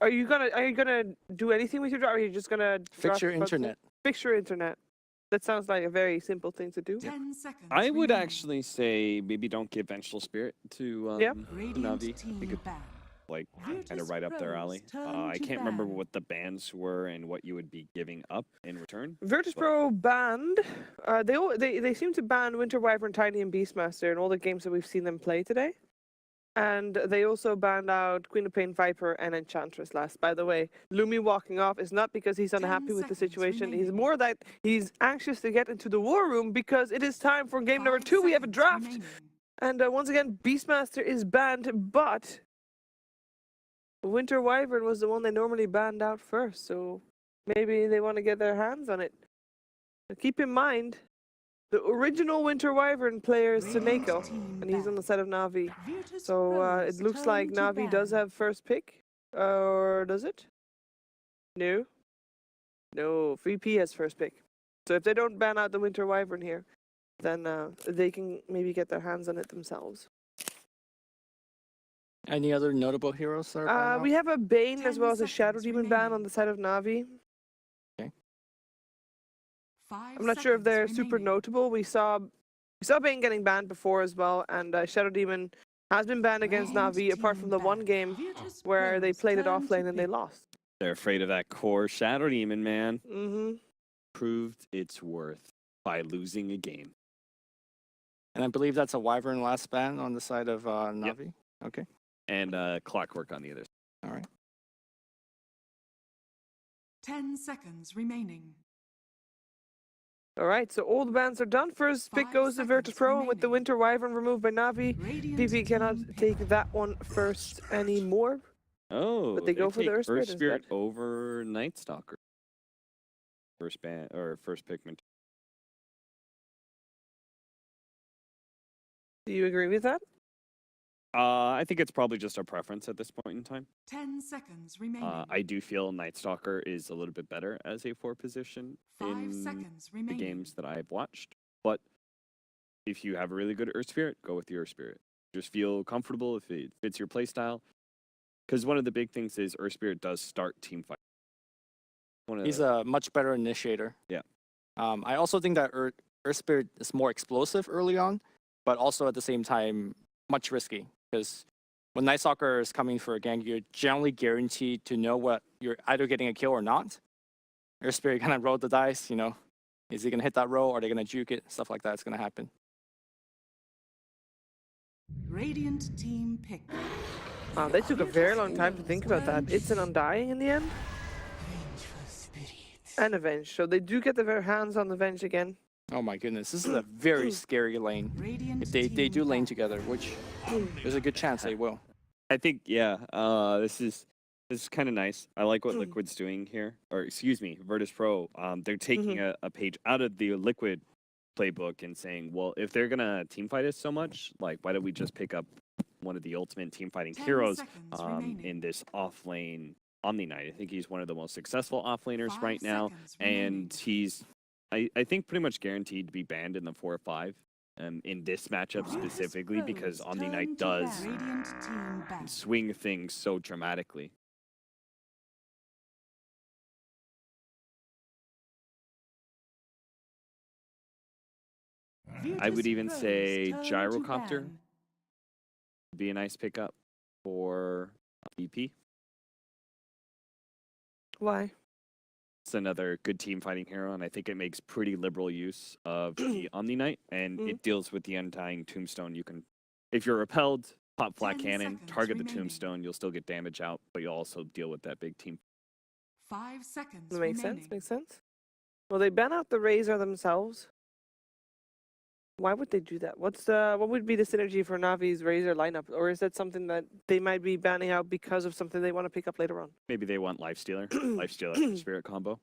Are you gonna do anything with your drop? Or are you just gonna Fix your internet. Fix your internet. That sounds like a very simple thing to do. 10 seconds. I would remaining. actually say maybe don't give Vengeful Spirit to Yeah. Radiant Navi. I team think it's ban. like kind Virtus of right up their Pros alley. turn I to can't remember ban. what the bans were and what you would be giving up in return. Virtus Pro banned. They seem to ban Winter Wyvern, Tiny, and Beastmaster in all the games that we've seen them play today. And they also banned out Queen of Pain, Viper, and Enchantress last. By the way, Lumi walking off is not because he's unhappy with the situation. He's more that he's anxious to get into the war room because it is time for game number 2. We have a draft. And once again, Beastmaster is banned, but Winter Wyvern was the one they normally banned out first. So maybe they want to get their hands on it. But keep in mind, the original Winter Wyvern player is Seneko, and he's on the side of Navi. So it looks like Navi does have first pick, or does it? No. No, VP has first pick. So if they don't ban out the Winter Wyvern here, then they can maybe get their hands on it themselves. Any other notable heroes? That are We have a Bane as well as a Shadow seconds Demon ban remaining. on the side of Navi. Okay. I'm not sure if they're super notable. We saw Bane getting banned before as well, and Shadow Demon has been banned against Navi, apart from the one game where they played it off lane and they lost. They're afraid of that core Shadow Demon, man. Mm-hmm. Proved its worth by losing a game. And I believe that's a Wyvern last ban on the side of Navi. Yep. Okay. And Clockwork on the other side. All right. 10 seconds remaining. All right, so all the bans are done. First pick 5 goes to Virtus seconds Pro, and with the remaining. Winter Wyvern removed by Navi, Radiant PP cannot team take pick. that one first anymore. Oh, But they go for the take Earth Spirit Earth Spirit instead. over Night Stalker. First ban or first pick. Do you agree with that? I think it's probably just a preference at this point in time. 10 seconds remaining. I do feel Night Stalker is a little bit better as a 4 position 5 in seconds the remaining. games that I've watched. But if you have a really good Earth Spirit, go with the Earth Spirit. Just feel comfortable if it fits your playstyle. Because one of the big things is Earth Spirit does start team fight. He's a much better initiator. Yeah. I also think that Earth Spirit is more explosive early on, but also at the same time much risky. Because when Night Stalker is coming for a gank, you're generally guaranteed to know what you're either getting a kill or not. Earth Spirit kind of roll the dice, you know. Is he going to hit that roll? Are they going to juke it? Stuff like that's going to happen. Radiant team pick. Wow, they took a very long time to think about that. It's an Undying in the end. And Avenge. So they do get their hands on the Avenge again. Oh my goodness, this is a very scary lane. Radiant If they team do lane back. together, which there's a good chance they will. I think, yeah, this is kind of nice. I like what Liquid's doing here. Or, excuse me, Virtus Pro. They're taking a page out of the Liquid playbook and saying, well, if they're going to teamfight us so much, like, why don't we just pick up one of the ultimate teamfighting 10 heroes seconds remaining. in this off-lane Omni Knight. I think he's one of the most successful off-laners 5 right now. seconds remaining. And he's, I think, pretty much guaranteed to be banned in the 4-5. In this matchup specifically, because Omni Knight does Radiant team back. swing things so dramatically. I would Virtus even Pros say turn to Gyrocopter ban. would be a nice pickup for EP. Why? It's another good team fighting hero, and I think it makes pretty liberal use of the Omni Knight, and it deals with the Undying Tombstone. You can, if you're repelled, pop flat 10 cannon, seconds target the remaining. Tombstone, you'll still get damage out, but you'll also deal with that big team. 5 seconds That makes remaining. sense. Makes sense. Well, they ban out the Razor themselves. Why would they do that? What would be the synergy for Navi's Razor lineup? Or is that something that they might be banning out because of something they want to pick up later on? Maybe they want Lifestealer Spirit combo.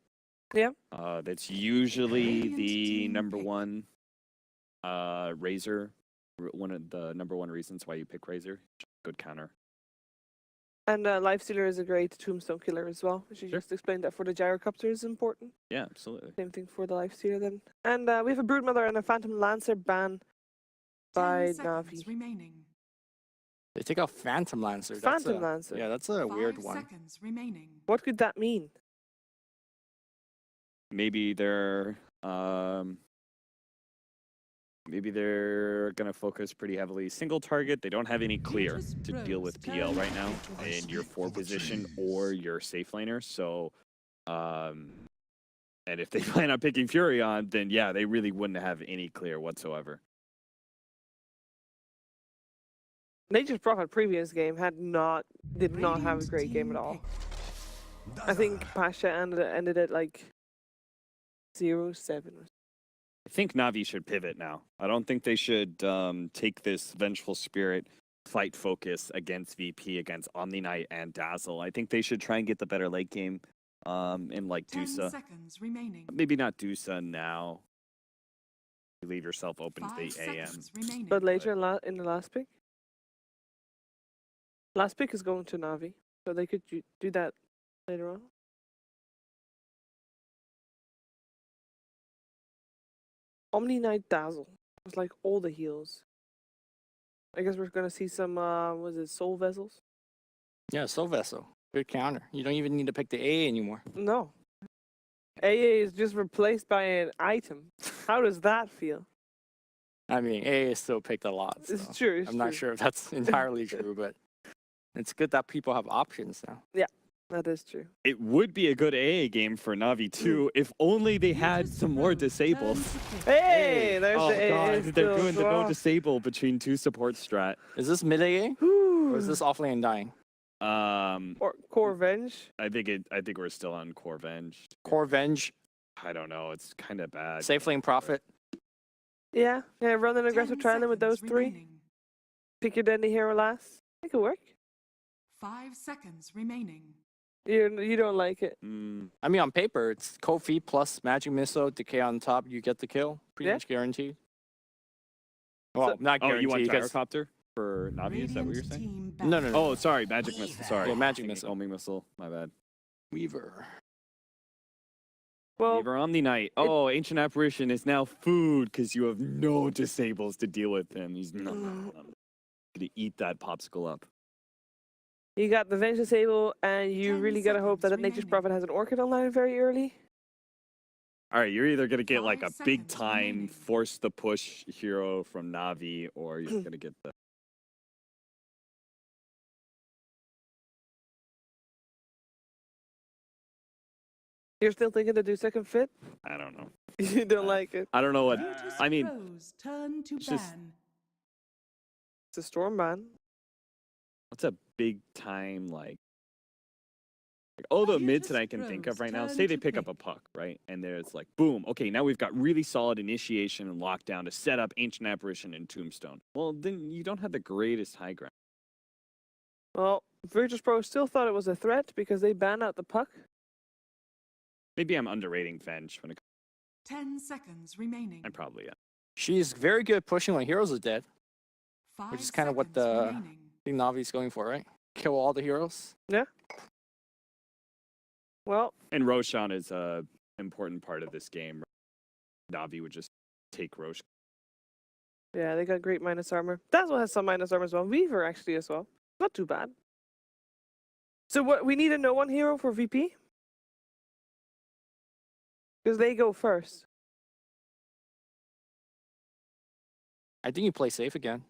Yeah. That's usually Radiant the team number pick. one Razor, one of the number one reasons why you pick Razor. Good counter. And Lifestealer is a great Tombstone killer as well. She Sure. just explained that for the Gyrocopter is important. Yeah, absolutely. Same thing for the Lifestealer then. And we have a Broodmother and a Phantom Lancer ban 10 by seconds Navi. remaining. They take out Phantom Lancer. Phantom Lancer. Yeah, that's a weird 5 one. seconds remaining. What could that mean? Maybe they're gonna focus pretty heavily single target. They don't have any clear to deal with PL right now in your 4 position or your safe laner. So, and if they plan on picking Furion, then yeah, they really wouldn't have any clear whatsoever. Nature's Prophet previous game did not have a great game at all. I think Pasha ended it like 0-7. I think Na'Vi should pivot now. I don't think they should take this vengeful spirit fight focus against VP, against Omni Knight and Dazzle. I think they should try and get the better late game in like 10 Dusa. seconds remaining. Maybe not Dusa now. You leave yourself open to 5 the AM. seconds remaining. But later in the last pick? Last pick is going to Na'Vi, so they could do that later on. Omni Knight Dazzle. It was like all the heals. I guess we're gonna see some was it Soul Vessels? Yeah, Soul Vessel. Good counter. You don't even need to pick the A anymore. No. AA is just replaced by an item. How does that feel? I mean, A is still picked a lot. So It's true. I'm not sure if that's entirely true, but it's good that people have options now. That is true. It would be a good AA game for Na'Vi too, if only they had some more disables. Hey, there's Oh the AA. god, they're still doing as the no well. disable between 2 support strat. Is this mid A Whew. or is this offlane dying? Or Core Venge? I think we're still on Core Venge. Core Venge, I don't know, it's kind of bad. Safe Lane Prophet. Yeah, run an aggressive 10 trial with those seconds 3. remaining. Pick your deadly hero last. It could work. 5 seconds remaining. You don't like it. I mean, on paper, it's Kofi plus Magic Missile, Decay on top, you get the kill. Pretty Yeah. much guaranteed. Well, So- not Oh, guaranteed. you want 'cause- Gyrocopter for Na'Vi? Is that what you're Radiant saying? team No, no, battle. no. Oh, sorry, Magic Missile. Sorry. Yeah, Magic Thinking Missile. Homing Missile. My bad. Weaver. Well, Weaver Omni Knight. Oh, Ancient Apparition is now food because you have no disables to deal with him. He's not gonna eat that popsicle up. you got the Venge disable, and you 10 really gotta hope that seconds Nature's remaining. Prophet has an Orchid online very early. All right, you're either gonna get like 5 a big seconds time remaining. force the push hero from Na'Vi, or you're gonna get the. You're still thinking to do second fit? I don't know. You don't like it. I don't know what. Virtus I mean, Pros turn to it's just- ban. It's a storm ban. what's a big time like all the mids that I can Virtus think of Pros right now, turn say they to pick up a pick. puck, right? And there's like, boom, okay, now we've got really solid initiation and lockdown to set up Ancient Apparition and Tombstone. Well, then you don't have the greatest high ground. Well, Virtus Pro still thought it was a threat because they banned out the puck. Maybe I'm underrating Venge when it 10 seconds remaining. I probably am. She's very good pushing when heroes are dead. 5 which is kinda what seconds the- remaining. I think Navi's going for, right? Kill all the heroes. Well, And Roshan is a important part of this game. Na'Vi would just take Roshan. yeah, they got great minus armor. Dazzle has some minus armor as well. Weaver actually as well. Not too bad. So what we need a no one hero for VP? Because they go first. I think you play safe again.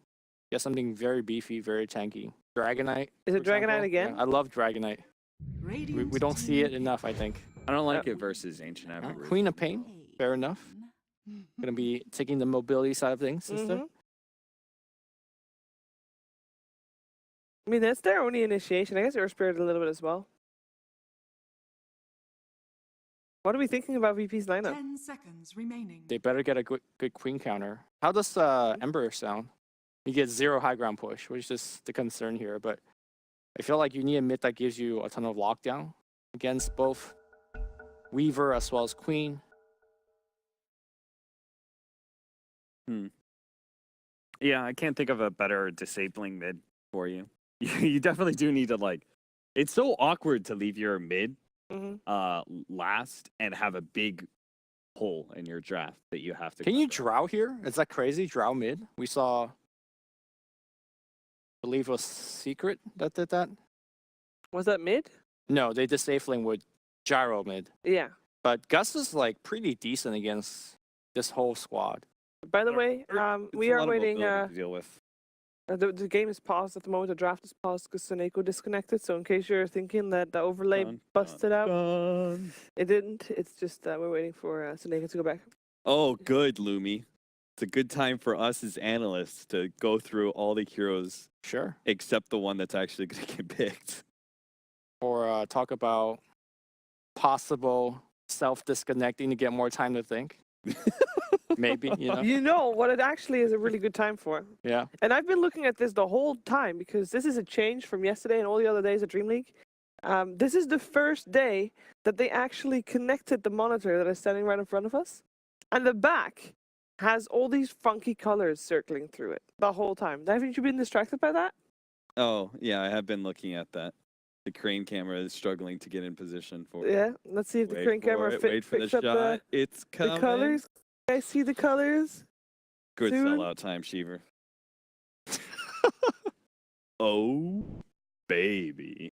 Get something very beefy, very tanky. Dragonite. Is it for example. Dragonite again? Yeah, I love Dragonite. Radiant We don't see team it enough, I think. I don't like Yeah. it versus Ancient Apparition. Queen of Pain. Fair enough. Gonna be taking the mobility side of things instead. Mhm. I mean, that's their only initiation. I guess Earth Spirit a little bit as well. What are we thinking about VP's lineup? 10 seconds remaining. They better get a good queen counter. How does Ember sound? You get 0 high ground push, which is the concern here. But I feel like you need a mid that gives you a ton of lockdown against both Weaver as well as Queen. Yeah, I can't think of a better disabling mid for you. You definitely do need to like. It's so awkward to leave your mid hmm last and have a big hole in your draft that you have to. Can you cover. drow here? Is that crazy? Drow mid? We saw believe it was Secret that did that. Was that mid? No, they disabling with Gyro mid. Yeah. But Gus is like pretty decent against this whole squad. By the way, It's we a are lot of waiting. mobility to deal with. The game is paused at the moment. The draft is paused because Seneko disconnected. So in case you're thinking that the overlay Dun, busted dun, out, dun. it didn't. It's just we're waiting for Seneko to go back. Oh, good, Lumi. It's a good time for us as analysts to go through all the heroes Sure. except the one that's actually going to get picked. Or talk about possible self-disconnecting to get more time to think. Maybe, you know? You know what it actually is a really good time for. Yeah. And I've been looking at this the whole time because this is a change from yesterday and all the other days at DreamLeague. This is the first day that they actually connected the monitor that is standing right in front of us. And the back has all these funky colors circling through it the whole time. Haven't you been distracted by that? Oh, yeah, I have been looking at that. The crane camera is struggling to get in position for it. Yeah. Let's see if the Wait crane for camera it, wait for the picks up shot. It's the coming. colors. I see the colors. Good soon. sellout time, Sheever. Oh, baby.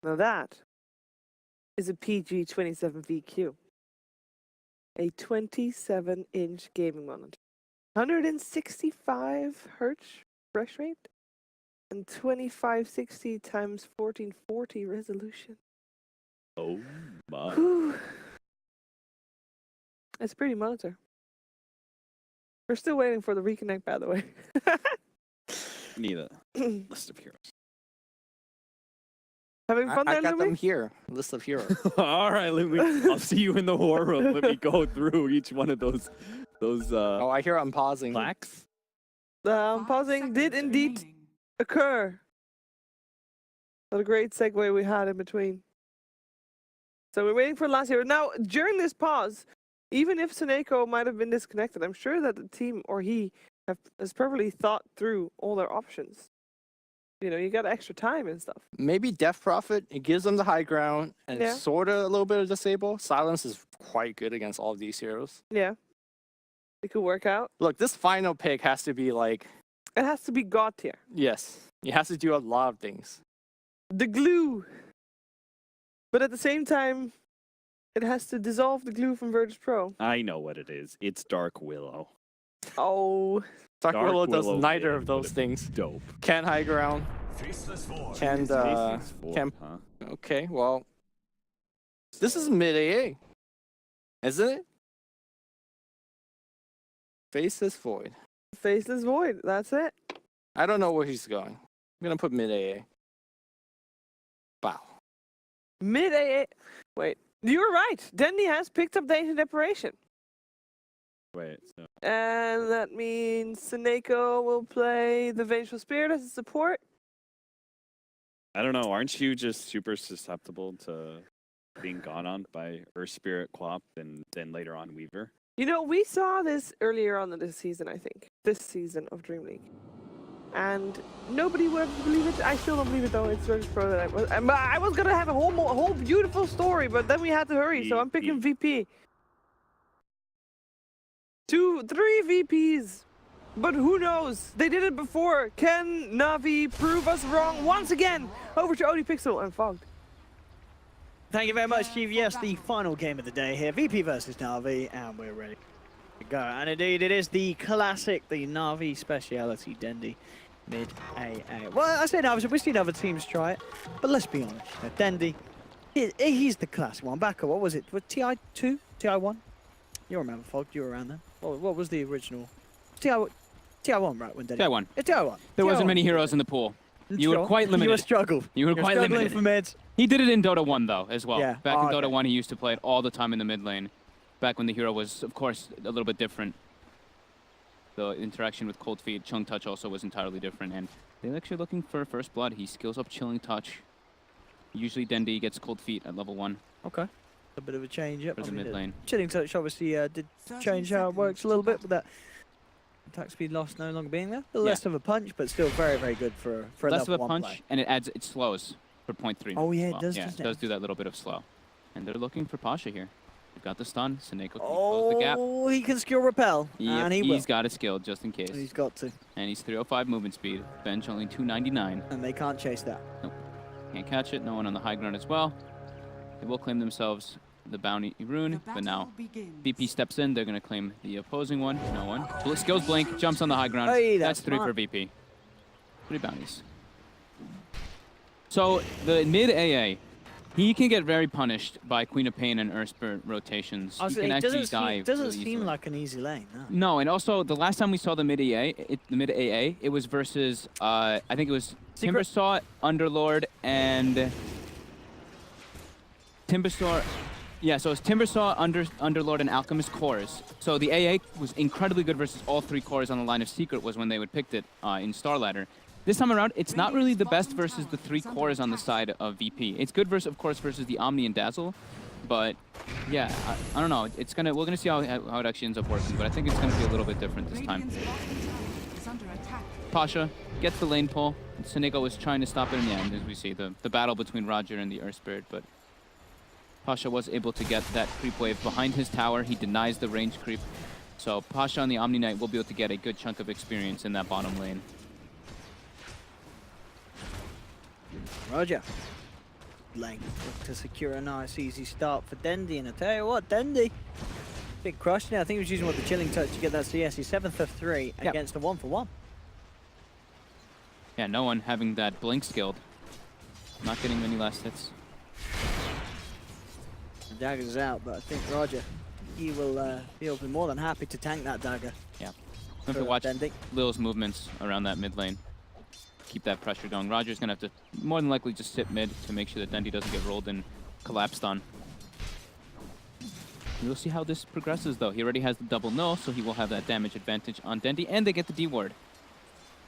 Now that is a PG27VQ. A 27-inch gaming monitor. 165 hertz refresh rate. And 2560 times 1440 resolution. Oh, my. Whew. It's a pretty monitor. We're still waiting for the reconnect, by the way. Need a list of heroes. Having fun I there, got them Louis? here. List of heroes. All right, I'll see you in the war room. Let me go through each one of those Oh, I hear I'm pausing. plaques. Pausing did indeed occur. What a great segue we had in between. So we're waiting for the last hero. Now, during this pause, even if Seneko might have been disconnected, I'm sure that the team or he has probably thought through all their options. You know, you got extra time and stuff. Maybe Death Prophet, it gives them the high ground and Yeah. sort of a little bit of disable. Silence is quite good against all of these heroes. Yeah. It could work out. Look, this final pick has to be like, It has to be God tier. yes, it has to do a lot of things. The glue. But at the same time, it has to dissolve the glue from Virtus Pro. I know what it is. It's Dark Willow. Oh. Dark Dark Willow does Willow neither mid of those would've things. Dope. Can high ground. Can Faceless Void, can huh? okay, well, this is mid AA, isn't it? Faceless Void. Faceless Void. That's it. I don't know where he's going. I'm gonna put mid AA. Wow. Mid AA. Wait. You were right. Dendy has picked up the Ancient Deparation. Wait, so And that means Seneko will play the Vengeful Spirit as a support. I don't know. Aren't you just super susceptible to being gone on by Earth Spirit Quap and then later on Weaver? You know, we saw this earlier on in this season, I think. This season of DreamLeague. And nobody would believe it. I still don't believe it, though. It's Virtus Pro that I was going to have a whole beautiful story, but then we had to hurry, so I'm picking VP. 2, 3 VPs. But who knows? They did it before. Can Navi prove us wrong once again? Over to Odie Pixel and Fogged. Thank you very much, Steve. Yes, the final game of the day here. VP versus Navi, and we're ready to go. And indeed, it is the classic, the Navi speciality, Dendy. Mid AA. Well, I say Navi, so we've seen other teams try it, but let's be honest. You know, Dendy, he's the classic one. Back at, what was it? Was TI2? TI1? You remember, Fog, you were around then. What was the original? TI1, right? When Dendy? TI1. TI1. There wasn't many heroes in the pool. You were quite limited. You were struggled. You were You're quite struggling limited. for mids. He did it in Dota 1, though, as well. Yeah. Back in okay. Dota 1, he used to play it all the time in the mid lane. Back when the hero was, of course, a little bit different. The interaction with Cold Feet, Chung Touch also was entirely different. And they're actually looking for First Blood. He skills up Chilling Touch. Usually Dendy gets Cold Feet at level 1 Okay. A bit of a change up. for the mid lane. Chilling Touch obviously did 30 change how it works a little bit seconds with that attack speed loss no longer being there. A little Yeah. less of a punch, but still very, very good for a Less of level a 1 punch, play. and it slows for 0.3. Oh, yeah, it as does, Yeah, doesn't it it? does do that little bit of slow. And they're looking for Pasha here. We've got the stun. Seneko can close the gap. Oh, he can skill repel. Yep, And he will. he's got a skill just in case. He's got to. And he's 305 movement speed. Bench only 299. And they can't chase that. Can't catch it. No one on the high ground as well. They will claim themselves the bounty rune, The but now battle begins. VP steps in. They're going to claim the opposing one. No one. Skills blink, jumps on the high ground. Hey, that's that's 3 smart. for VP. 3 bounties. So the mid AA, he can get very punished by Queen of Pain and Earthspirit rotations. He can It actually doesn't, die. doesn't really seem easily. like an easy lane, no. No, and also the last time we saw the mid AA, it was versus I think it was Secret? Timbersaw, Underlord, and Timbersaw. Yeah, so it's Timbersaw, Underlord, and Alchemist cores. So the AA was incredibly good versus all 3 cores on the line of Secret was when they would picked it in Star Ladder. This time around, it's not really the best versus the 3 cores on the side of VP. It's good versus, of course, versus the Omni and Dazzle, but yeah, I don't know. We're gonna see how it actually ends up working, but I think it's gonna be a little bit different this time. Radiant's bottom tower is under attack. Pasha gets the lane pull. Seneko was trying to stop it in the end, as we see the battle between Roger and the Earth Spirit, but Pasha was able to get that creep wave behind his tower. He denies the range creep, so Pasha on the Omni Knight will be able to get a good chunk of experience in that bottom lane. Roger. Lane look to secure a nice easy start for Dendy, and I tell you what, Dendy, big crush now. I think he was using the chilling touch to get that CS. He's 7th of 3 Yep. against the 1-for-1. Yeah, no one having that blink skilled. Not getting many last hits. The dagger's out, but I think Roger, he will be more than happy to tank that dagger. Yeah. We have for to watch Dendy. Lil's movements around that mid lane. Keep that pressure going. Roger's gonna have to more than likely just sit mid to make sure that Dendy doesn't get rolled and collapsed on. We'll see how this progresses though. He already has the double null, so he will have that damage advantage on Dendy, and they get the D ward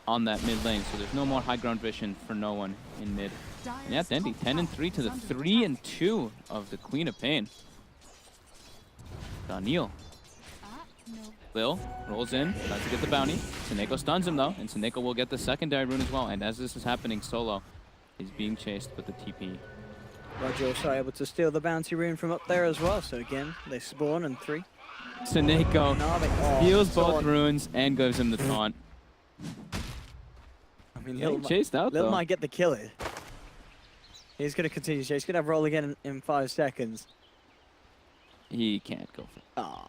on that mid lane, so there's no more high ground vision for no one in mid. And yeah, Dendy 10 and 3 to the 3 and 2 of the Queen of Pain. Daniel. Lil rolls in, tries to get the bounty. Seneko stuns him though, and Seneko will get the secondary rune as well. And as this is happening, Solo is being chased with the TP. Roger also able to steal the bounty rune from up there as well. So again, they spawn in 3. Seneko Na'Vi, heals both taunt. runes and gives him the taunt. I mean, Getting chased out Lil though. might get the kill here. He's going to continue to chase. He's going to have roll again in 5 seconds. He can't go for it. Ah,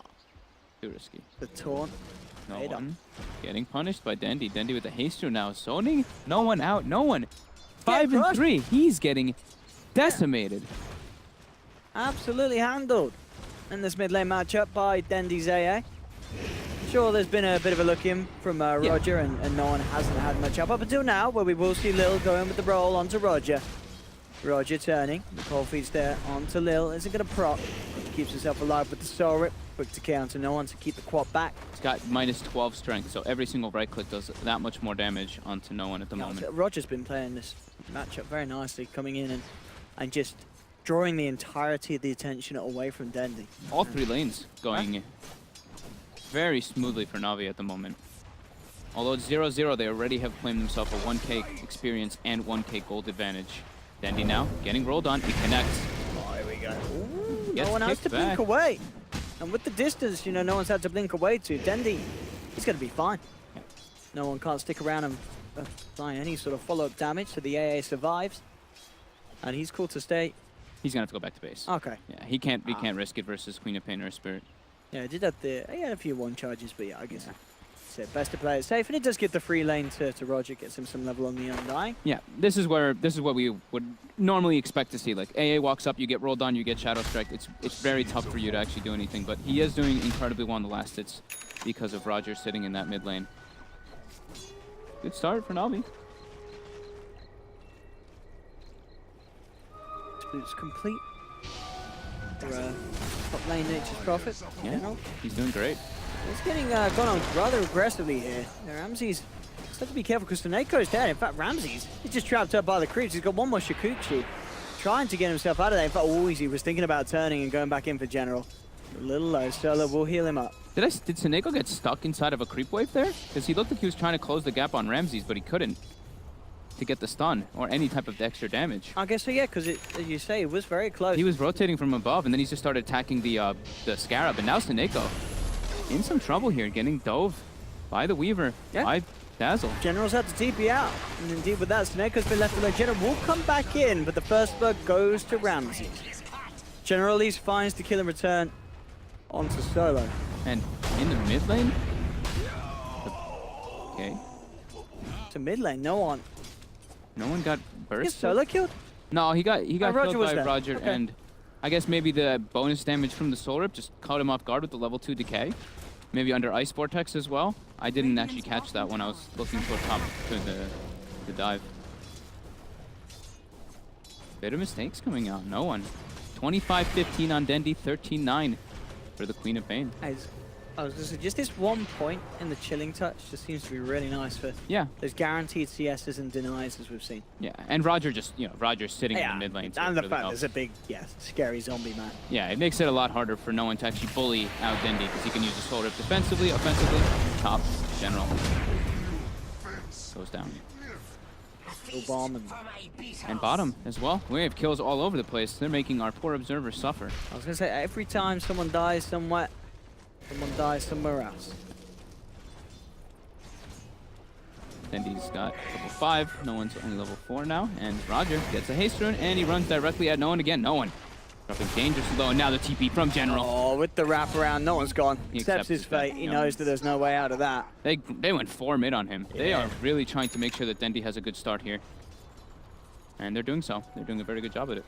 Too risky. the taunt. No Paid up. one. Getting punished by Dendy. Dendy with the haste rune now. Zoning. No one out. No one. 5 and crushed. 3. He's getting decimated. Absolutely handled in this mid lane matchup by Dendy's AA. Sure, there's been a bit of a look in from Roger, and no one hasn't had much up until now, where we will see Lil going with the roll onto Roger. Roger turning, the cold feed's there onto Lil. Isn't going to proc, keeps himself alive with the soul rip. Quick to counter no one to keep the quad back. He's got minus 12 strength, so every single right click does that much more damage onto no one at the moment. Roger's been playing this matchup very nicely, coming in and just drawing the entirety of the attention away from Dendy. All 3 lanes going very smoothly for Na'Vi at the moment. Although it's 0-0, they already have claimed themselves a 1k experience and 1k gold advantage. Dendy now getting rolled on, he connects. Oh, here we go. Ooh, Gets no one has kicked to blink back. away. And with the distance, you know, no one's had to blink away to. Dendy, he's going to be fine. Yeah. No one can't stick around and apply any sort of follow-up damage, so the AA survives. And he's cool to stay. He's gonna have to go back to base. Okay. Yeah, he can't risk it versus Queen of Pain or Spirit. Yeah, he had a few 1 charges, but yeah, I guess it's best to play it safe. And it does get the free lane to Roger, gets him some level on the Undying. Yeah, this is what we would normally expect to see. Like AA walks up, you get rolled on, you get Shadow Strike. It's very tough for you to actually do anything, but he is doing incredibly well on the last hits because of Roger sitting in that mid lane. Good start for Na'Vi. Boots complete. For top lane Nature's Prophet. Yeah, You know, he's doing great. it's getting gone on rather aggressively here. Ramsey's have to be careful because Seneko's dead. In fact, Ramsey's he's just trapped up by the creeps. He's got one more Shikuchi, trying to get himself out of there. In fact, always he was thinking about turning and going back in for General. A little low, Solo will heal him up. Did Seneko get stuck inside of a creep wave there? Because he looked like he was trying to close the gap on Ramses, but he couldn't. to get the stun or any type of extra damage. I guess so, yeah, because as you say, it was very close. He was rotating from above, and then he just started attacking the Scarab, and now Seneko in some trouble here, getting dove by the Weaver, by Dazzle. General's had to TP out, and indeed with that, Seneco's been left alone. General will come back in, but the first blood goes to Ramsey. General at least finds the kill and return onto Solo. And in the mid lane? Okay. To mid lane, no one. No one got Is burst? Solo killed? No, he got Roger killed was by there. Roger, Okay. and I guess maybe the bonus damage from the Soul Rip just caught him off guard with the level 2 decay. Maybe under Ice Vortex as well. I didn't actually catch that when I was looking toward top to the dive. Bit of mistakes coming out. No one. 25-15 on Dendi, 13-9 for the Queen of Pain. I was going to say, just this 1 point in the chilling touch just seems to be really nice for Yeah, those guaranteed CSs and denies as we've seen. yeah. And Roger just, Roger's sitting in the mid lane. so and it the really fact helps. there's a big, scary zombie man. Yeah, it makes it a lot harder for no one to actually bully out Dendi because he can use the Soul Rip defensively, offensively, top, general. Goes down. Full bomb And bottom as well. We have kills all over the place. They're making our poor observers suffer. I was going to say, every time someone dies somewhere, someone dies somewhere else. Dendi's got level 5. No one's only level 4 now. And Roger gets a haste rune and he runs directly at no one again. No one. Dropping dangerously low. And now the TP from General. Oh, with the wraparound, no one's gone. He Accepts accepts his his fate, fate. He yeah. knows that there's no way out of that. They went 4 mid on him. They Yeah. are really trying to make sure that Dendi has a good start here. And they're doing so. They're doing a very good job at it.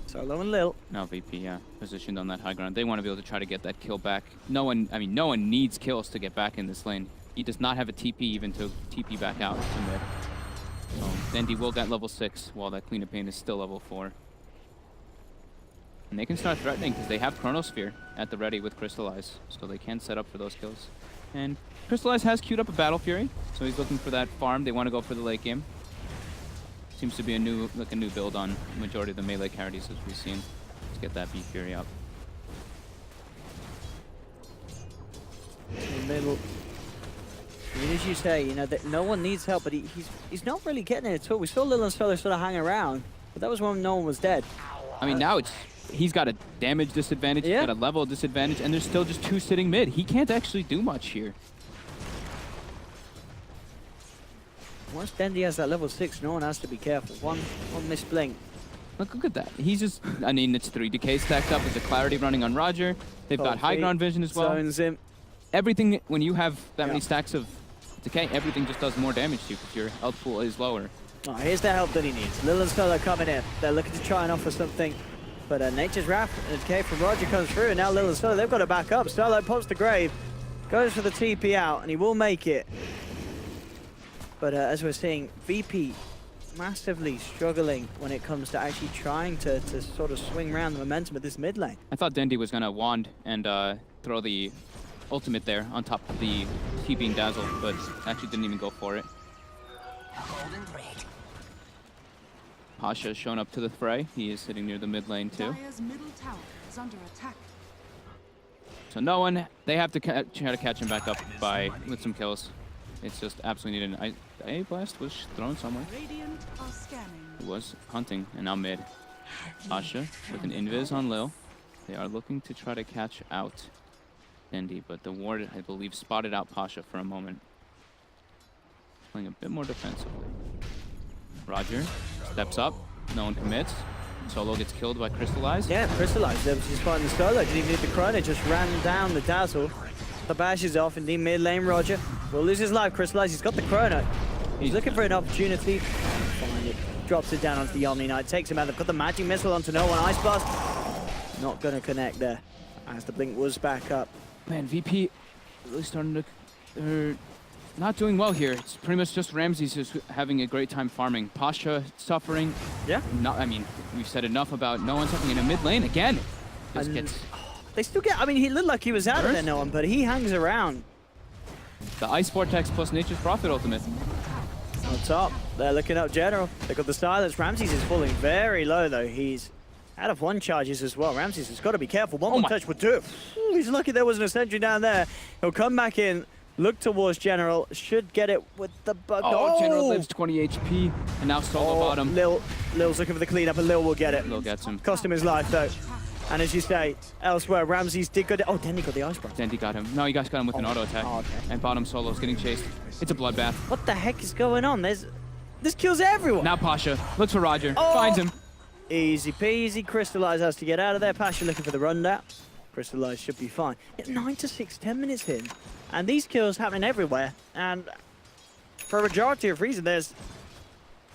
Solo and Lil. Now VP, yeah, positioned on that high ground. They want to be able to try to get that kill back. No one needs kills to get back in this lane. He does not have a TP even to TP back out to mid. So Dendi will get level 6 while that Queen of Pain is still level 4. And they can start threatening because they have Chronosphere at the ready with Crystallize. So they can set up for those kills. And Crystallize has queued up a Battle Fury, so he's looking for that farm. They want to go for the late game. Seems to be a new build on the majority of the melee carries as we've seen. Let's get that B Fury up. In the middle. I mean, as you say, that no one needs help, but he's not really getting it at all. We saw Lil and Solo sort of hang around, but that was when no one was dead. I mean, now he's got a damage disadvantage, he's got a level disadvantage, and there's still just 2 sitting mid. He can't actually do much here. Once Dendi has that level 6, no one has to be careful. One missed blink. Look at that. He's just, it's 3 decay stacked up. There's a clarity running on Roger. They've got high ground vision as well. Zones him. Everything, when you have that many stacks of decay, everything just does more damage to you because your health pool is lower. Oh, here's the help that he needs. Lil and Solo coming in. They're looking to try and offer something. But Nature's Wrath and decay from Roger comes through. And now Lil and Solo, they've got to back up. Solo pops the grave. Goes for the TP out, and he will make it. But as we're seeing, VP massively struggling when it comes to actually trying to sort of swing around the momentum of this mid lane. I thought Dendi was going to wand and throw the ultimate there on top of the TPing Dazzle, but actually didn't even go for it. Pasha has shown up to the fray. He is sitting near the mid lane too. Dire's middle tower is under attack. So no one, they have to try to catch him back up with some kills. It's just absolutely needed. A blast was thrown somewhere. Radiant are scanning. He was hunting, and now mid. Pasha with an invis on Lil. They are looking to try to catch out Dendi, but the ward, I believe, spotted out Pasha for a moment. Playing a bit more defensively. Roger steps up. No one commits. Solo gets killed by Crystallize. Yeah, Crystallize. There was his fighting the Solo. Didn't even need the Chrono. Just ran down the Dazzle. The bash is off. Indeed, mid lane, Roger will lose his life. Crystallize. He's got the Chrono. He's looking for an opportunity. Find it. Drops it down onto the Omni Knight. Takes him out. They've got the magic missile onto no one. Ice Blast. Not going to connect there. As the blink was back up. Man, VP really starting to... They're not doing well here. It's pretty much just Ramses who's having a great time farming. Pasha suffering. Yeah. We've said enough about no one suffering in a mid lane again. Just And gets they still get... I mean, he looked like he was out of there, no one, but he hangs around. the Ice Vortex plus Nature's Prophet ultimate. On top, they're looking up General. They've got the silence. Ramses is falling very low, though. He's out of 1 charges as well. Ramses has got to be careful. One more touch would do it. Ooh, he's lucky there wasn't a sentry down there. He'll come back in. Look towards General. Should get it with the bug. Oh, General lives 20 HP, and now solo bottom. Lil's looking for the cleanup, and Lil will get it. Lil gets him. Cost him his life, though. And as you say, elsewhere, Ramses did go. Oh, Dendy got the ice bomb. Dendy got him. No, you guys got him with an auto attack. Oh, okay. And bottom solo's getting chased. It's a bloodbath. What the heck is going on? This kills everyone. Now Pasha looks for Roger. Oh. Finds him. Easy peasy. Crystallize has to get out of there. Pasha looking for the rundown. Crystallize should be fine. 9 to 6, 10 minutes in. And these kills happening everywhere. And for a majority of reasons,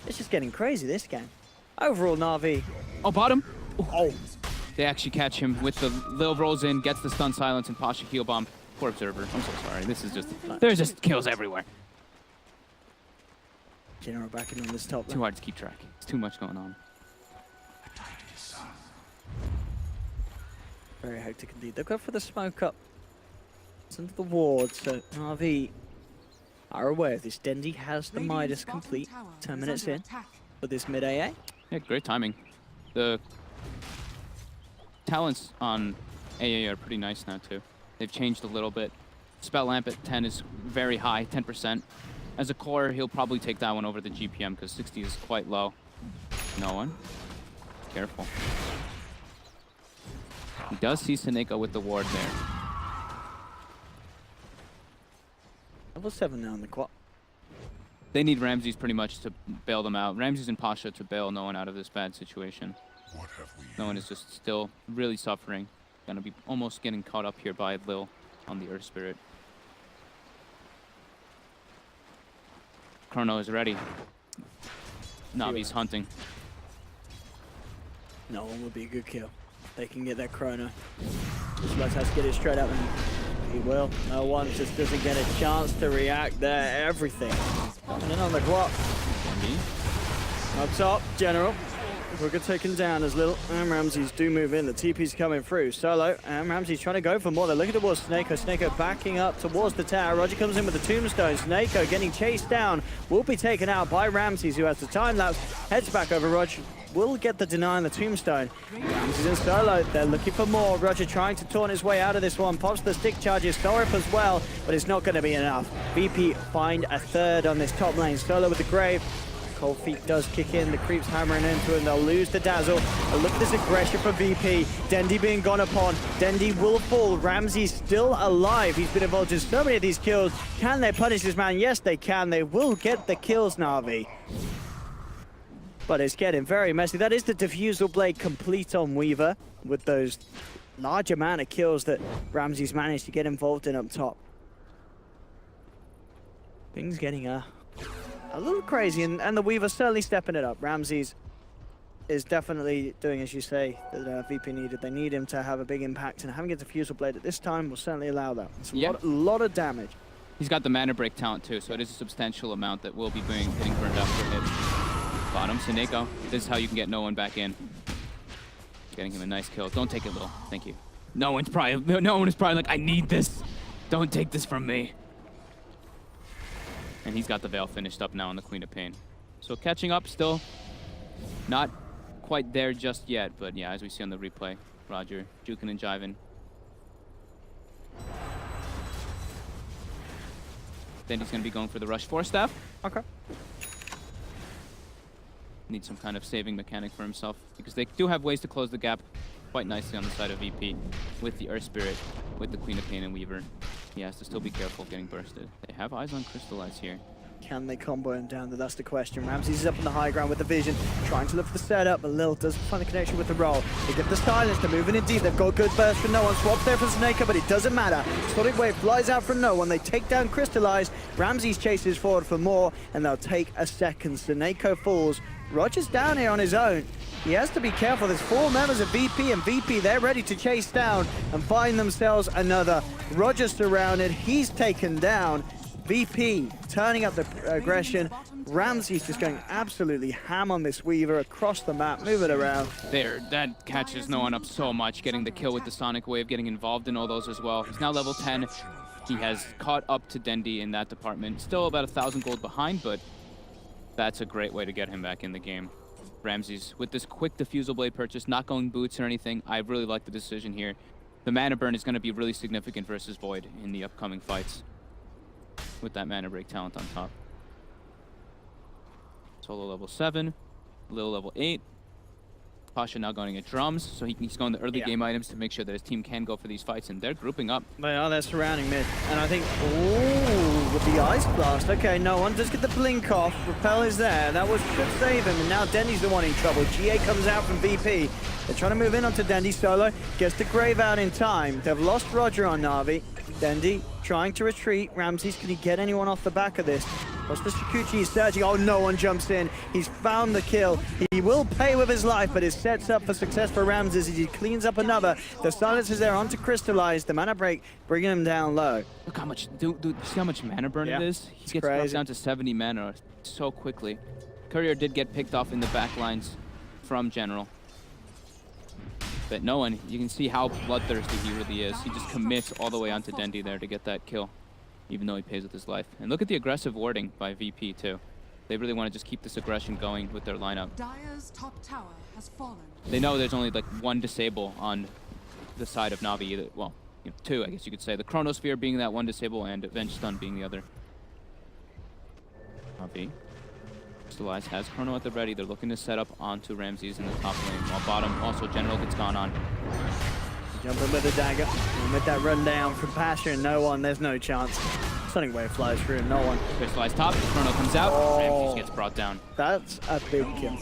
it's just getting crazy, this game. Overall, Na'Vi. Oh, bottom. Oh. They actually catch him with the Lil rolls in, gets the stun silence, and Pasha heal bomb. Poor Observer. I'm so sorry. This is just, there's just kills everywhere. General backing on this top Too lane. hard to keep track. It's too much going on. Very hectic indeed. They'll go for the smoke up. It's into the ward, so Na'Vi are aware of this. Dendy has the Midas complete 10 minutes in for this mid AA. Yeah, great timing. The talents on AA are pretty nice now too. They've changed a little bit. Spell Lamp at 10 is very high, 10%. As a core, he'll probably take that one over the GPM because 60 is quite low. No one. Careful. He does see Seneca with the ward there. Level 7 now in the quad. They need Ramses pretty much to bail them out. Ramses and Pasha to bail no one out of this bad situation. No one is just still really suffering. Gonna be almost getting caught up here by Lil on the Earth Spirit. Chrono is ready. Navi's hunting. No one will be a good kill. They can get that Chrono. Just has to get it straight up, and he will. No one just doesn't get a chance to react there. Everything coming in on the clock. Up top, General. Booker taken down as Lil and Ramses do move in. The TP's coming through. Solo and Ramses trying to go for more. They're looking towards Snako. Snako backing up towards the tower. Roger comes in with the tombstone. Snako getting chased down. Will be taken out by Ramses, who has the time lapse. Heads back over Roger. Will get the deny on the tombstone. Ramses and Solo, they're looking for more. Roger trying to taunt his way out of this one. Pops the stick charges. Thorip as well, but it's not going to be enough. VP find a third on this top lane. Solo with the grave. Cold Feet does kick in, the creeps hammering into him, they'll lose the dazzle. But look at this aggression from VP. Dendy being gone upon. Dendy will fall. Ramsey's still alive. He's been involved in so many of these kills. Can they punish this man? Yes, they can. They will get the kills, Na'Vi. But it's getting very messy. That is the Diffusal Blade complete on Weaver with those large amount of kills that Ramsey's managed to get involved in up top. Things getting a little crazy, and the Weaver certainly stepping it up. Ramses is definitely doing, as you say, that VP needed. They need him to have a big impact, and having a Diffusal Blade at this time will certainly allow that. It's a lot of damage. He's got the mana break talent too, so it is a substantial amount that will be getting burned up for hit. Bottom, Seneco. This is how you can get no one back in. Getting him a nice kill. Don't take it, Lil. Thank you. No one is probably like, I need this. Don't take this from me. And he's got the Veil finished up now on the Queen of Pain. So catching up still. Not quite there just yet, but yeah, as we see on the replay, Roger juking and jiving. Then he's going to be going for the Rush Force Staff. Okay. Need some kind of saving mechanic for himself, because they do have ways to close the gap quite nicely on the side of VP with the Earth Spirit, with the Queen of Pain and Weaver. He has to still be careful of getting bursted. They have eyes on Crystallize here. Can they combo him down? That's the question. Ramses is up on the high ground with the vision, trying to look for the setup, but Lil doesn't find the connection with the roll. They get the silence, they're moving in deep. They've got good burst for no one. Swaps there for Seneca, but it doesn't matter. Sonic Wave flies out from no one. They take down Crystallize. Ramses chases forward for more, and they'll take a second. Seneca falls. Roger's down here on his own. He has to be careful. There's 4 members of VP, and VP, they're ready to chase down and find themselves another. Roger's surrounded. He's taken down. VP turning up the aggression. Ramsey's just going absolutely ham on this Weaver across the map, move it around. There, that catches no one up so much, getting the kill with the Sonic Wave, getting involved in all those as well. He's now level 10. He has caught up to Dendy in that department. Still about 1,000 gold behind, but that's a great way to get him back in the game. Ramses, with this quick Diffusal Blade purchase, not going boots or anything, I really like the decision here. The mana burn is going to be really significant versus Void in the upcoming fights. with that mana break talent on top. Solo level 7, Lil level 8. Pasha now going at drums, so he's going the early game items to make sure that his team can go for these fights, and they're grouping up. They are, they're surrounding mid. And I think, ooh, with the Ice Blast. Okay, no one does get the blink off. Repel is there. That should save him, and now Dendy's the one in trouble. GA comes out from VP. They're trying to move in onto Dendy. Solo gets the Grave out in time. They've lost Roger on Na'Vi. Dendy trying to retreat. Ramses, can he get anyone off the back of this? What's the Shikuchi? He's surging. Oh, no one jumps in. He's found the kill. He will pay with his life, but it sets up for success for Ramses as he cleans up another. The silence is there onto Crystallize. The mana break bringing him down low. Look how much, dude, see how much mana burn it is? He gets dropped down to 70 mana so quickly. Courier did get picked off in the back lines from General. But no one, you can see how bloodthirsty he really is. He just commits all the way onto Dendy there to get that kill, even though he pays with his life. And look at the aggressive warding by VP too. They really want to just keep this aggression going with their lineup. Dire's top tower has fallen. They know there's only like one disable on the side of Na'Vi. Either, well, you know, two, I guess you could say. The Chronosphere being that one disable and Avenge Stun being the other. Na'Vi. Crystallize has Chrono at the ready. They're looking to set up onto Ramses in the top lane. While bottom, also General gets gone on. Jumping with the dagger. And with that run down from Pasha and no one, there's no chance. Stunning Wave flies through and no one. Crystallize top, Chrono comes out, Ramses gets brought down. That's a big kill.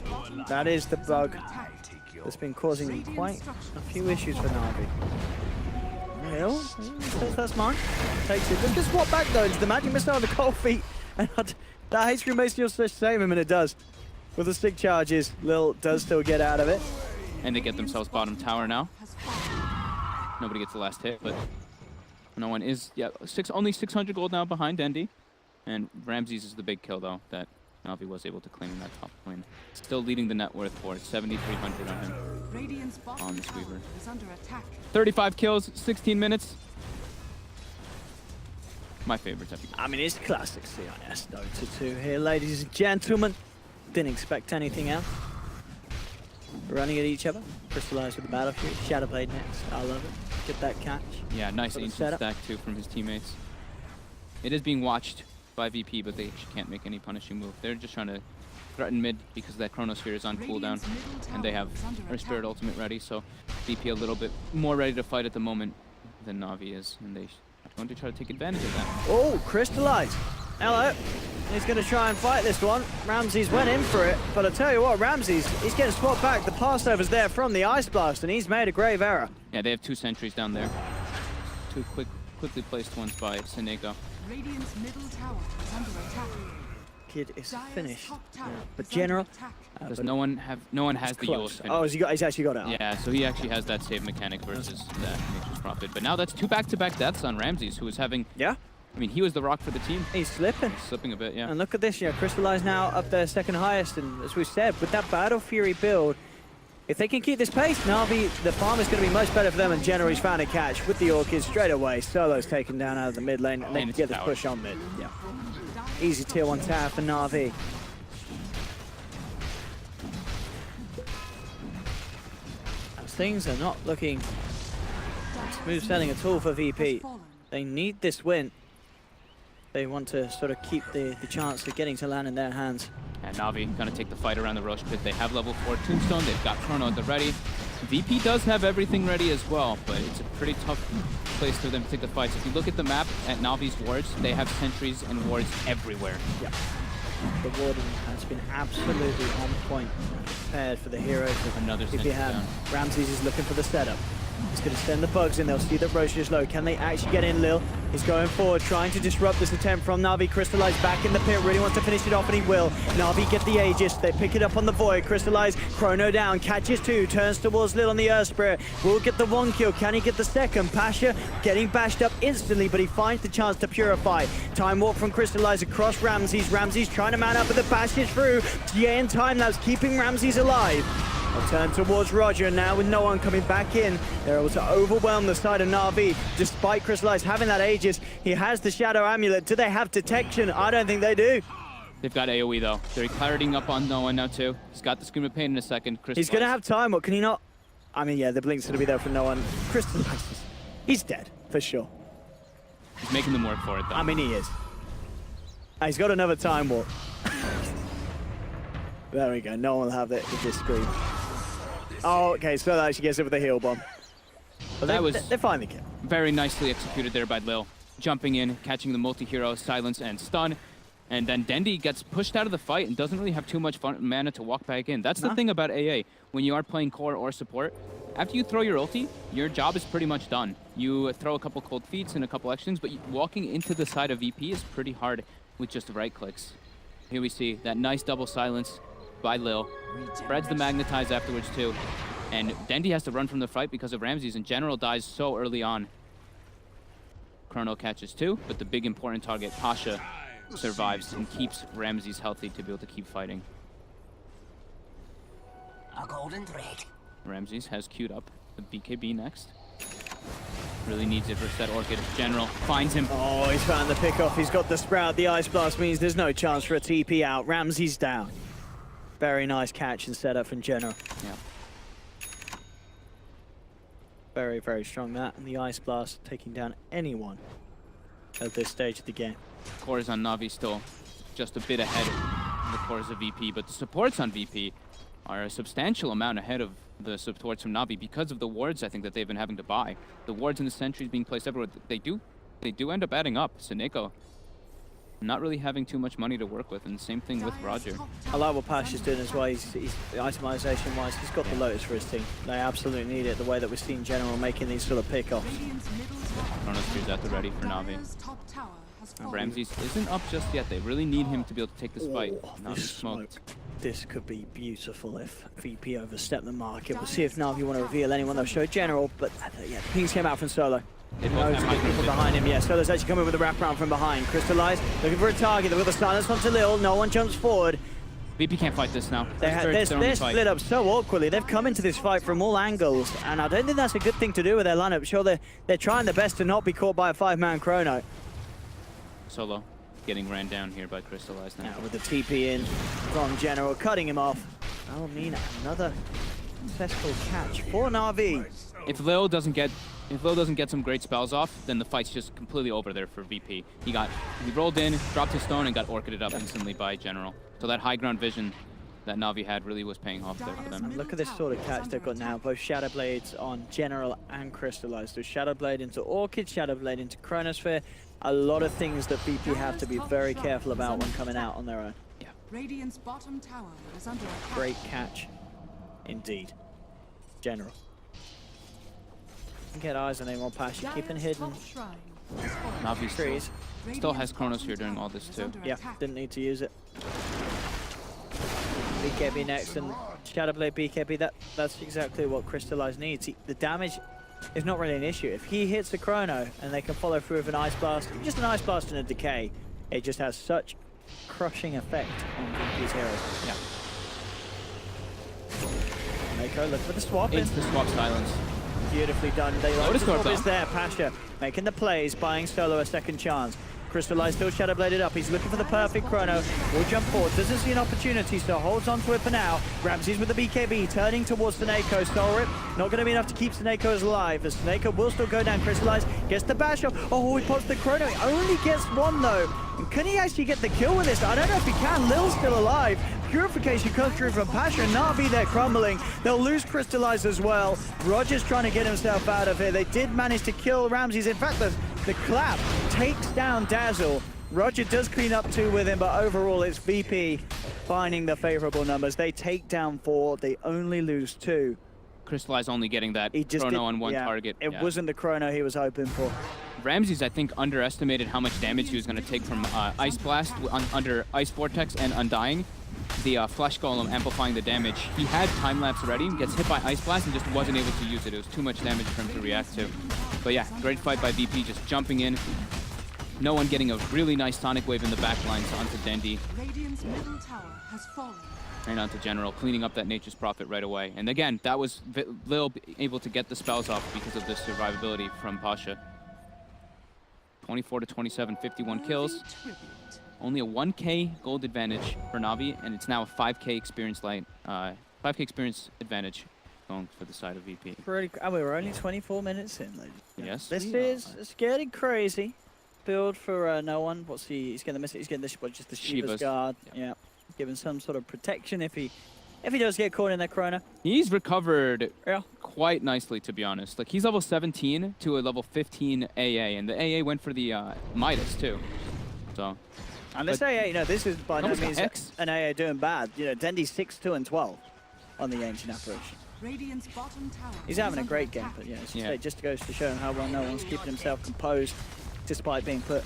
That is the bug that's been causing quite a few issues for Na'Vi. Hill says that's mine. Takes it. Look at swap back though. It's the magic missile on the cold feet. And that HP may still save him, and it does. With the stick charges, Lil does still get out of it. And they get themselves bottom tower now. Nobody gets the last hit, but no one is. Yeah, only 600 gold now behind Dendy. And Ramses is the big kill, though, that Na'Vi was able to claim in that top lane. Still leading the net worth for it. 7,300 on him. On this Weaver. 35 kills, 16 minutes. My favorite type of game. I mean, it's classic CIS Dota 2 here, ladies and gentlemen. Didn't expect anything else. Running at each other. Crystallize with the Battlefield. Shadowblade next. I love it. Get that catch. Yeah, nice ancient stack too from his teammates. It is being watched by VP, but they can't make any punishing move. They're just trying to threaten mid because that Chronosphere is on cooldown, and they have their Spirit Ultimate ready, so VP a little bit more ready to fight at the moment than Na'Vi is, and they going to try to take advantage of that. Oh, Crystallize. Hello. He's going to try and fight this one. Ramses went in for it, but I tell you what, Ramses, he's getting swapped back. The passover's there from the Ice Blast, and he's made a grave error. Yeah, they have 2 sentries down there. 2 quickly placed ones by Seneko. Radiant's middle tower is under attack. Kid is finished. But General, Does no one has the Yule's finish. Oh, he's actually got it. Yeah, so he actually has that save mechanic versus that Nature's Prophet. But now that's 2 back-to-back deaths on Ramses, who was having. Yeah. I mean, he was the rock for the team. He's slipping. He's slipping a bit, yeah. And look at this, Crystallize now up there second highest, and as we said, with that Battle Fury build, if they can keep this pace, Na'Vi, the farm is going to be much better for them, and General's found a catch with the Orchids straight away. Solo's taken down out of the mid lane, and they can get this push on mid. Yeah. Easy tier 1 tower for Na'Vi. As things are not looking smooth sailing at all for VP. They need this win. They want to sort of keep the chance of getting to land in their hands. And Na'Vi gonna take the fight around the Roche pit. They have level 4 Tombstone. They've got Chrono at the ready. VP does have everything ready as well, but it's a pretty tough place for them to take the fights. If you look at the map at Na'Vi's wards, they have sentries and wards everywhere. Yeah. The warding has been absolutely on point, prepared for the heroes. Another sentry down. Ramses is looking for the setup. He's going to send the bugs in. They'll see that Roche is low. Can they actually get in? Lil is going forward, trying to disrupt this attempt from Na'Vi. Crystallize back in the pit. Really wants to finish it off, and he will. Na'Vi get the Aegis. They pick it up on the Void. Crystallize, Chrono down, catches 2, turns towards Lil on the Earth Spirit. Will get the 1 kill. Can he get the second? Pasha getting bashed up instantly, but he finds the chance to purify. Time walk from Crystallize across Ramses. Ramses trying to man up, but the passage through. GA and time-lapse keeping Ramses alive. They'll turn towards Roger now with no one coming back in. They're able to overwhelm the side of Na'Vi. Despite Crystallize having that Aegis, he has the Shadow Amulet. Do they have detection? I don't think they do. They've got AoE though. They're clarity up on no one now too. He's got the Scream of Pain in a second. He's going to have time. What can he not? I mean, yeah, the Blink's going to be there for no one. Crystallize, he's dead for sure. He's making them work for it though. I mean, he is. He's got another time warp. There we go. No one will have it with this screen. Oh, okay. So that actually gets it with a heal bomb. But That was they finally kill. very nicely executed there by Lil. Jumping in, catching the multi-hero, silence, and stun. And then Dendi gets pushed out of the fight and doesn't really have too much mana to walk back in. That's the thing about AA. When you are playing core or support, after you throw your ulti, your job is pretty much done. You throw a couple cold feets and a couple actions, but walking into the side of VP is pretty hard with just right clicks. Here we see that nice double silence by Lil. Spreads the magnetize afterwards too. And Dendi has to run from the fight because of Ramses, and General dies so early on. Chrono catches too, but the big important target, Pasha, survives and keeps Ramses healthy to be able to keep fighting. A golden thread. Ramses has queued up the BKB next. Really needs it for set Orchid. General finds him. Oh, he's found the pickoff. He's got the Sprout. The Ice Blast means there's no chance for a TP out. Ramses down. Very nice catch and setup from General. Yeah. Very, very strong that. And the Ice Blast taking down anyone at this stage of the game. Cores on Na'Vi still just a bit ahead of the cores of VP, but the supports on VP are a substantial amount ahead of the supports from Na'Vi because of the wards I think that they've been having to buy. The wards and the sentries being placed everywhere, they do end up adding up. Seneko not really having too much money to work with, and the same thing with Roger. I like what Pasha's doing as well. He's itemization-wise, he's got the Lotus for his team. They absolutely need it, the way that we're seeing General making these sort of pickoffs. Chrono Spear's at the ready for Na'Vi. Ramses isn't up just yet. They really need him to be able to take this fight. Na'Vi This smoked. smoke. This could be beautiful if VP overstep the market. We'll see if Na'Vi want to reveal anyone. They'll show General, but yeah, the pings came out from Solo. They both Knows have the high people vision. behind him. Yeah, Solo's actually coming with a wraparound from behind. Crystallized, looking for a target. They've got the silence onto Lil. No one jumps forward. VP can't fight this now. They're It's their only fight. split up so awkwardly. They've come into this fight from all angles, and I don't think that's a good thing to do with their lineup. Sure, they're trying their best to not be caught by a 5-man Chrono. Solo getting ran down here by Crystallized now. Now with the TP in from General, cutting him off. That'll mean another successful catch for Na'Vi. If Lil doesn't get some great spells off, then the fight's just completely over there for VP. He rolled in, dropped his stone, and got orchided up instantly by General. So that high ground vision that Na'Vi had really was paying off there for them. Look at this sort of catch they've got now. Both Shadow Blades on General and Crystallized. So Shadow Blade into Orchid, Shadow Blade into Chronosphere. A lot of things that VP have to be very careful about when coming out on their own. Yeah. Radiant's bottom tower is under attack. Great catch indeed. General. Get eyes on anyone, Pasha. Keeping Dire's hidden. top shrine has fallen. Na'Vi Trees. still has Chronos here during all this Is too. under Yeah, attack. didn't need to use it. BKB next and Shadowblade BKB, that's exactly what Crystallized needs. The damage is not really an issue. If he hits the Chrono and they can follow through with an Ice Blast, just an Ice Blast and a Decay, it just has such crushing effect on VP's heroes. Yeah. Mako, look for the swap in. It's the swap silence. Beautifully done. They like Lotus the swap Corp, is though. there. Pasha making the plays, buying Solo a second chance. Crystallized still Shadowbladed up. He's looking for the perfect Chrono. Will jump forward. Doesn't see an opportunity, so holds on to it for now. Ramses with the BKB, turning towards Seneko. Soul Rip, not going to be enough to keep Seneko alive. As Seneko will still go down. Crystallized gets the bash off. Oh, he pops the Chrono. He only gets one, though. And can he actually get the kill with this? I don't know if he can. Lil's still alive. Purification comes through from Pasha. Na'Vi, they're crumbling. They'll lose Crystallized as well. Roger's trying to get himself out of here. They did manage to kill Ramses. In fact, the clap takes down Dazzle. Roger does clean up 2 with him, but overall it's VP finding the favorable numbers. They take down 4, they only lose 2. Crystallized only getting that He just Chrono did- on one yeah, target. It Yeah. wasn't the Chrono he was hoping for. Ramses, I think, underestimated how much damage he was going to take from Ice Blast under Ice Vortex and Undying. The Flesh Golem amplifying the damage. He had time lapse ready, gets hit by Ice Blast and just wasn't able to use it. It was too much damage for him to react to. But yeah, great fight by VP, just jumping in. No one getting a really nice Sonic Wave in the back lines onto Dendi Radiant's middle tower has fallen. and onto General, cleaning up that Nature's Prophet right away. And again, that was Lil able to get the spells off because of the survivability from Pasha. 24 to 27, 51 kills. Tribute. Only a 1k gold advantage for Na'Vi, and it's now a 5k experience 5k experience advantage going for the side of VP. Pretty, and we were only 24 minutes in, ladies. Yes, This we is it's getting crazy. build for no one. What's he? He's getting the missile. He's getting just the Shiva's guard. Yeah, giving some sort of protection if he does get caught in that Chrono. He's recovered quite nicely, to be honest. Like, he's level 17 to a level 15 AA, and the AA went for the Midas, too. So... And this AA, you know, this is by no Almost got means Hex. an AA doing bad. You know, Dendy's 6-2 and 12 on the Ancient Apparition. Radiant's bottom tower He's is having a under great game, attack. but yeah, as you Yeah. say, just goes to show how well no one's keeping himself composed despite being put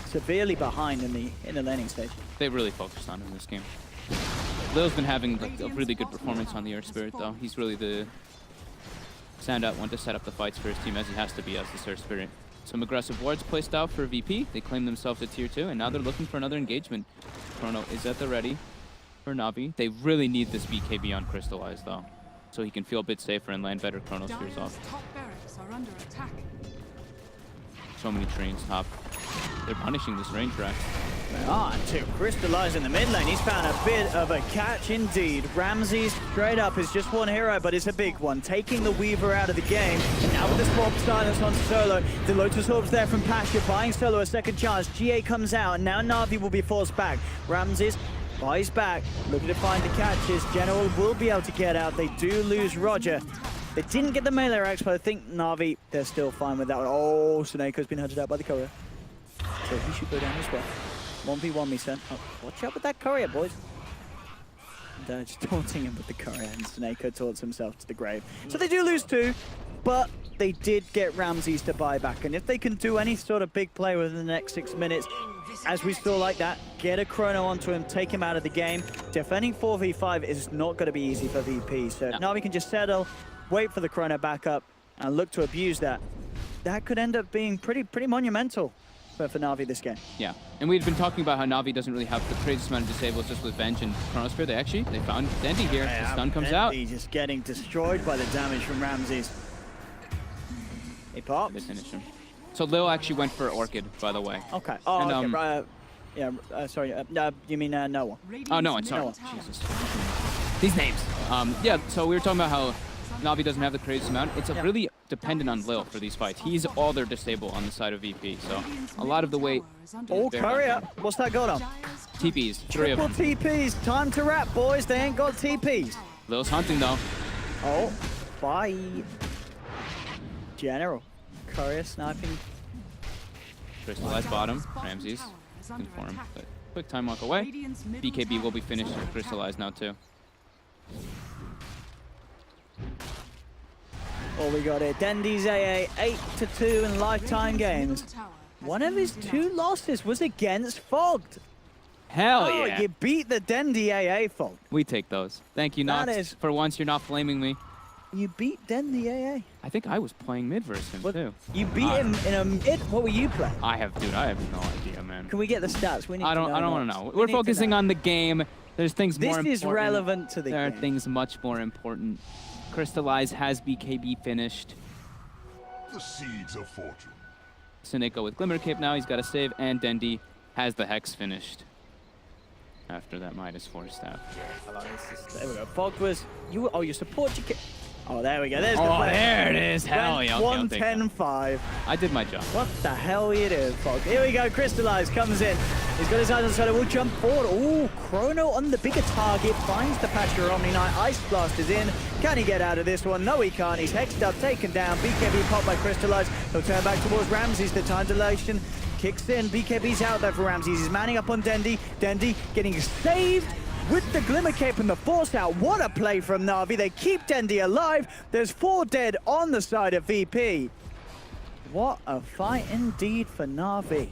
severely behind in the laning stage. They really focused on him in this game. Lil's been having like, a really good performance on the Earth Spirit, though. He's really the standout one to set up the fights for his team, as he has to be as the Earth Spirit. Some aggressive wards placed out for VP. They claim themselves a tier 2, and now they're looking for another engagement. Chrono is at the ready for Na'Vi. They really need this BKB on Crystallize, though, so he can feel a bit safer and land better Chrono Spheres Dire's off. top barracks are under attack. So many trains top. They're punishing this range rack. To Crystallize in the mid lane. He's found a bit of a catch indeed. Ramsey straight up is just one hero, but it's a big one. Taking the Weaver out of the game. And now with the swap silence on Solo. The Lotus Orbs there from Pasha, buying Solo a second chance. GA comes out, and now Na'Vi will be forced back. Ramses buys back, looking to find the catches. General will be able to get out. They do lose Roger. They didn't get the melee racks, but I think Na'Vi, they're still fine with that one. Oh, Suneko's been hunted out by the courier. So he should go down as well. 1v1 me, son. Oh, watch out with that courier, boys. And, just taunting him with the courier, and Suneko taunts himself to the grave. So they do lose 2, but they did get Ramses to buy back. And if they can do any sort of big play within the next 6 minutes, as we saw like that, get a Chrono onto him, take him out of the game. Defending 4v5 is not going to be easy for VP. So now we can just settle, wait for the Chrono back up, and look to abuse that. That could end up being pretty monumental for Na'Vi this game. Yeah, and we've been talking about how Na'Vi doesn't really have the craziest amount of disables just with Venge and Chronosphere. They found Dendy here. The stun comes out. He's just getting destroyed by the damage from Ramses. He pops. They finish him. So Lil actually went for Orchid, by the way. Okay. Oh, And, okay. Sorry. You mean Noah? Oh, no, I'm sorry. Noah. Jesus. These names. Yeah, so we were talking about how Na'Vi doesn't have the craziest amount. It's really dependent on Lil for these fights. He's all their disable on the side of VP, so a lot of the weight. Oh, courier. What's that got on? TPs, 3 of Triple them. TPs. Time to wrap, boys. They ain't got TPs. Lil's hunting, though. Oh, bye. General. Courier sniping. Crystallized bottom. Ramses looking for him, but quick time walk away. BKB will be finished with Crystallized now, too. All we got here, Dendy's AA 8-2 in lifetime games. One of his 2 losses was against Fogged. Hell Oh, yeah. you beat the Dendy AA, Fogged. We take those. Thank you, That Nox. is- For once, you're not blaming me. You beat Dendy AA. I think I was playing mid versus him, What? too. You beat him in a mid. What were you playing? I have no idea, man. Can we get the stats? We need I don't to know. want to know. We We're need to focusing know. on the game. There's things more This important. is relevant to the There are game. things much more important. Crystallize has BKB finished. The seeds of fortune. Suneko with Glimmer Cape now. He's got a save, and Dendy has the Hex finished. After that Midas 4 staff. There we go. Fogged was you. Oh, your support. Oh, there we go. There's the Oh, play. there it is. Hell yeah. Okay, I'll take that. 110-5. I did my job. What the hell you do, Fog? Here we go, Crystallize comes in. He's got his eyes on Solo, will jump forward. Ooh, Chrono on the bigger target, finds the Pasha Omni Knight. Ice Blast is in. Can he get out of this one? No, he can't. He's hexed up, taken down. BKB popped by Crystallize. He'll turn back towards Ramses. The time dilation kicks in. BKB's out there for Ramses. He's manning up on Dendy. Dendy getting saved with the Glimmer Cape and the Force out. What a play from Na'Vi. They keep Dendy alive. There's 4 dead on the side of VP. What a fight indeed for Na'Vi.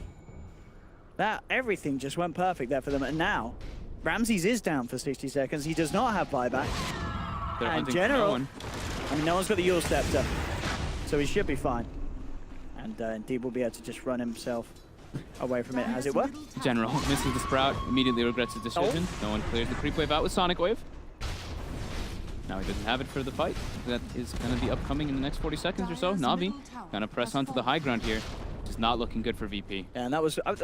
That everything just went perfect there for them. And now, Ramses is down for 60 seconds. He does not have buyback. They're And hunting for General, no one. I mean, no one's got the Yule Scepter, so he should be fine. And indeed will be able to just run himself away from it, as it were. General misses the Sprout, immediately regrets the decision. No one clears the creep wave out with Sonic Wave. Now he doesn't have it for the fight. That is going to be upcoming in the next 40 seconds or so. Na'Vi going to press onto the high ground here. Just not looking good for VP. And that was that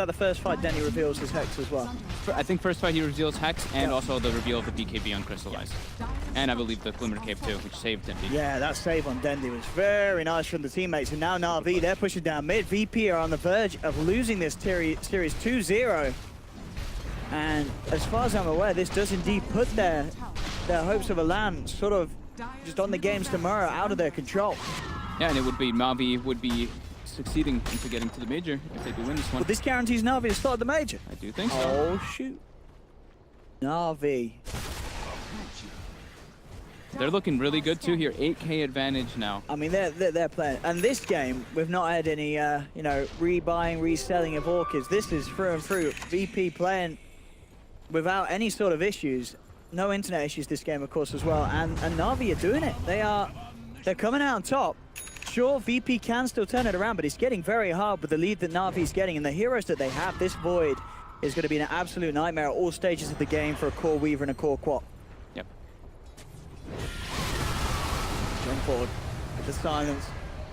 the first fight Denny reveals his Hex as well? I think first fight he reveals Hex and also the reveal of the BKB on Crystallize. Dire's And I believe the Glimmer Cape too, which saved Dendy. Yeah, that save on Dendy was very nice from the teammates. And now Na'Vi, they're pushing down mid. VP are on the verge of losing this series 2-0. And as far as I'm aware, this does indeed put their hopes of a LAN sort of just on the games tomorrow out of their control. Yeah, and it would be Na'Vi would be succeeding into getting to the major if they do win this one. But this guarantees Na'Vi to start the major. I do think so. Oh, shoot. Na'Vi. They're looking really good too here. 8K advantage now. I mean, they're playing. And this game, we've not had any, you know, rebuying, reselling of Orchids. This is through and through. VP playing without any sort of issues. No internet issues this game, of course, as well. And Na'Vi are doing it. They're coming out on top. Sure, VP can still turn it around, but it's getting very hard with the lead that Na'Vi's getting. And the heroes that they have, this Void is going to be an absolute nightmare at all stages of the game for a core Weaver and a core Quap. Yep. Jump forward with the silence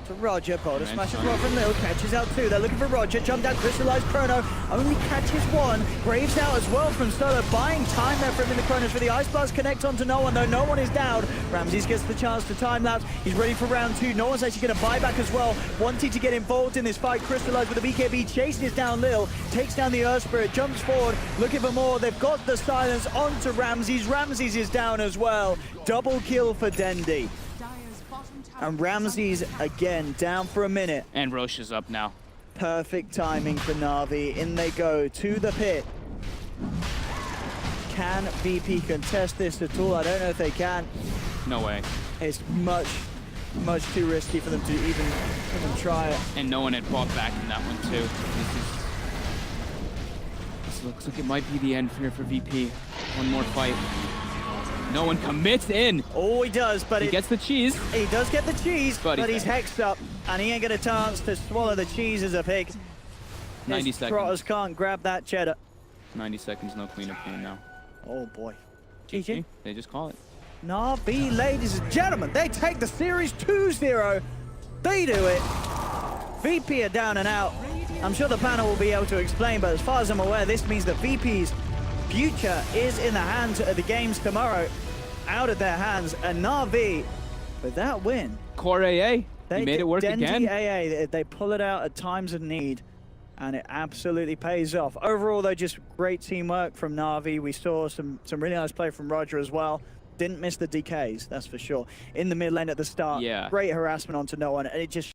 to Roger. Boulder smashes one from Lil, catches out two. They're looking for Roger. Jump down, crystallized Chrono. Only catches one. Graves out as well from Solo, buying time there for him in the Chronos. For the Ice Blast connect onto no one, though. No one is down. Ramses gets the chance to time lapse. He's ready for round two. No one's actually going to buy back as well. Wanting to get involved in this fight. Crystallized with the BKB, chases down Lil, takes down the Earth Spirit, jumps forward, looking for more. They've got the silence onto Ramses. Ramses is down as well. Double kill for Dendy. And Ramses again down for a minute. And Roche is up now. Perfect timing for Na'Vi. In they go to the pit. Can VP contest this at all? I don't know if they can. No way. It's much too risky for them to even try it. And no one had fought back in that one too. This looks like it might be the end here for VP. One more fight. No one commits in. Oh, he does, but he gets the cheese. He does get the cheese, but he's dead. hexed up, and he ain't got a chance to swallow the cheese as a pig. 90 His seconds. Trotters can't grab that cheddar. 90 seconds, no cleanup game now. Oh boy. GG. They just call it. Na'Vi, ladies and gentlemen, they take the series 2-0. They do it. VP are down and out. I'm sure the panel will be able to explain, but as far as I'm aware, this means that VP's future is in the hands of the games tomorrow, out of their hands. And Na'Vi, with that win, Core AA, they made it work Dendy again. AA, they pull it out at times of need, and it absolutely pays off. Overall, though, just great teamwork from Na'Vi. We saw some really nice play from Roger as well. Didn't miss the DKs, that's for sure. In the mid lane at the start, Yeah. great harassment onto no one, and it just